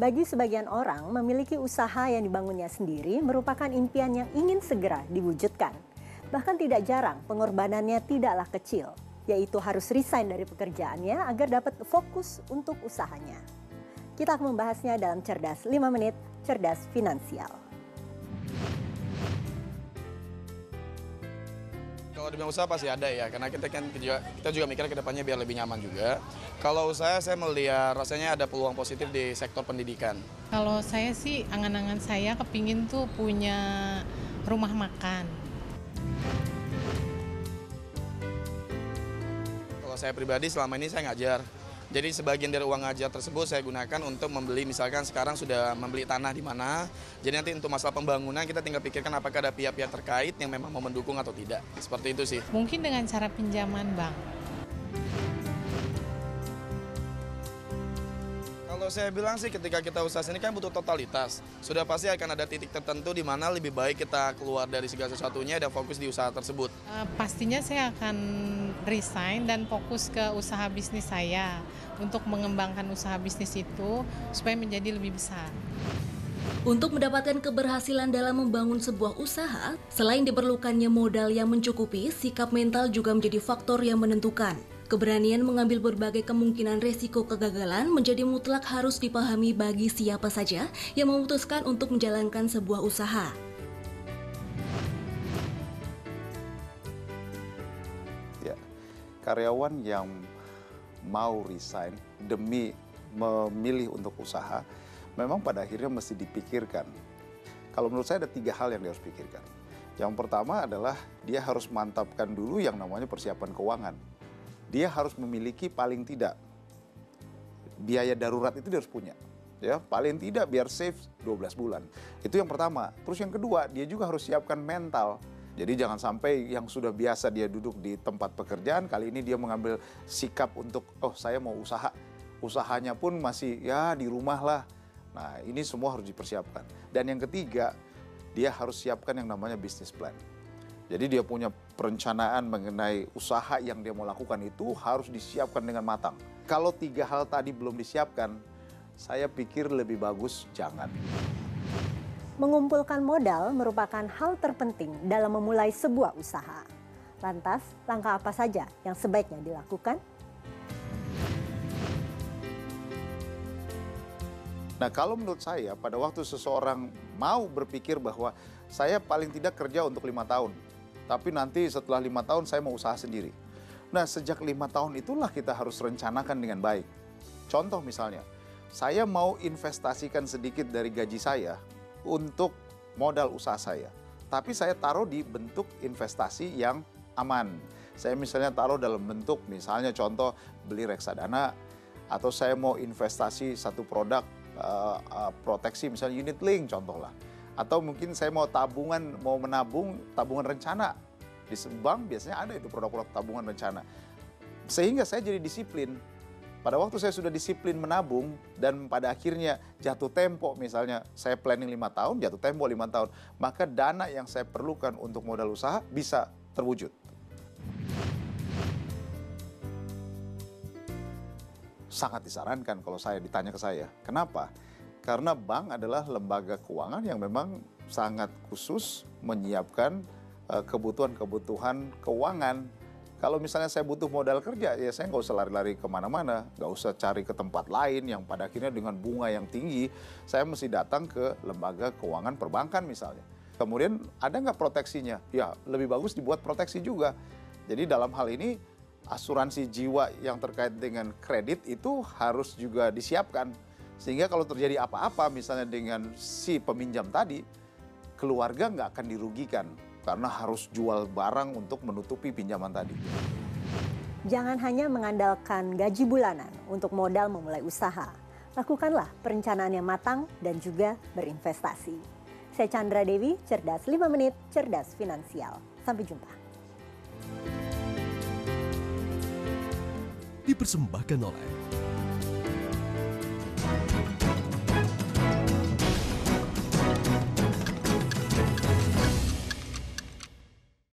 Bagi sebagian orang, memiliki usaha yang dibangunnya sendiri merupakan impian yang ingin segera diwujudkan. Bahkan tidak jarang pengorbanannya tidaklah kecil, yaitu harus resign dari pekerjaannya agar dapat fokus untuk usahanya. Kita akan membahasnya dalam Cerdas 5 Menit, Cerdas Finansial. Kalau di bidang usaha pasti ada ya, karena kita juga mikir ke depannya biar lebih nyaman juga. Kalau usaha saya melihat rasanya ada peluang positif di sektor pendidikan. Kalau saya sih, angan-angan saya kepingin tuh punya rumah makan. Kalau saya pribadi selama ini saya ngajar. Jadi sebagian dari uang ngajar tersebut saya gunakan untuk membeli, misalkan sekarang sudah membeli tanah di mana. Jadi nanti untuk masalah pembangunan kita tinggal pikirkan apakah ada pihak-pihak terkait yang memang mau mendukung atau tidak. Seperti itu sih. Mungkin dengan cara pinjaman bank. Kalau saya bilang sih ketika kita usaha ini kan butuh totalitas. Sudah pasti akan ada titik tertentu di mana lebih baik kita keluar dari segala sesuatunya dan fokus di usaha tersebut. Pastinya saya akan resign dan fokus ke usaha bisnis saya untuk mengembangkan usaha bisnis itu supaya menjadi lebih besar. Untuk mendapatkan keberhasilan dalam membangun sebuah usaha, selain diperlukannya modal yang mencukupi, sikap mental juga menjadi faktor yang menentukan. Keberanian mengambil berbagai kemungkinan resiko kegagalan menjadi mutlak harus dipahami bagi siapa saja yang memutuskan untuk menjalankan sebuah usaha. Ya, karyawan yang mau resign demi memilih untuk usaha, memang pada akhirnya mesti dipikirkan. Kalau menurut saya ada 3 hal yang dia harus pikirkan. Yang pertama adalah dia harus mantapkan dulu yang namanya persiapan keuangan. Dia harus memiliki paling tidak biaya darurat itu dia harus punya. Ya, paling tidak biar save 12 bulan. Itu yang pertama. Terus yang kedua, dia juga harus siapkan mental. Jadi jangan sampai yang sudah biasa dia duduk di tempat pekerjaan, kali ini dia mengambil sikap untuk, oh saya mau usaha. Usahanya pun masih ya di rumah lah. Nah ini semua harus dipersiapkan. Dan yang ketiga, dia harus siapkan yang namanya business plan. Jadi dia punya perencanaan mengenai usaha yang dia mau lakukan itu harus disiapkan dengan matang. Kalau 3 hal tadi belum disiapkan, saya pikir lebih bagus jangan. Mengumpulkan modal merupakan hal terpenting dalam memulai sebuah usaha. Lantas, langkah apa saja yang sebaiknya dilakukan? Nah kalau menurut saya pada waktu seseorang mau berpikir bahwa saya paling tidak kerja untuk 5 tahun. Tapi nanti setelah 5 tahun saya mau usaha sendiri. Nah sejak 5 tahun itulah kita harus rencanakan dengan baik. Contoh misalnya, saya mau investasikan sedikit dari gaji saya untuk modal usaha saya. Tapi saya taruh di bentuk investasi yang aman. Saya misalnya taruh dalam bentuk misalnya contoh beli reksadana. Atau saya mau investasi satu produk proteksi misalnya unit link contoh lah. Atau mungkin saya mau menabung tabungan rencana. Di bank biasanya ada itu produk-produk tabungan rencana. Sehingga saya jadi disiplin. Pada waktu saya sudah disiplin menabung dan pada akhirnya jatuh tempo misalnya saya planning 5 tahun, jatuh tempo 5 tahun. Maka dana yang saya perlukan untuk modal usaha bisa terwujud. Sangat disarankan kalau saya ditanya ke saya. Kenapa? Karena bank adalah lembaga keuangan yang memang sangat khusus menyiapkan kebutuhan-kebutuhan keuangan. Kalau misalnya saya butuh modal kerja, ya saya nggak usah lari-lari kemana-mana, nggak usah cari ke tempat lain yang pada akhirnya dengan bunga yang tinggi, saya mesti datang ke lembaga keuangan perbankan misalnya. Kemudian ada nggak proteksinya? Ya lebih bagus dibuat proteksi juga. Jadi dalam hal ini asuransi jiwa yang terkait dengan kredit itu harus juga disiapkan. Sehingga kalau terjadi apa-apa misalnya dengan si peminjam tadi, keluarga nggak akan dirugikan karena harus jual barang untuk menutupi pinjaman tadi. Jangan hanya mengandalkan gaji bulanan untuk modal memulai usaha. Lakukanlah perencanaan yang matang dan juga berinvestasi. Saya Chandra Dewi, Cerdas 5 Menit, Cerdas Finansial. Sampai jumpa. Dipersembahkan oleh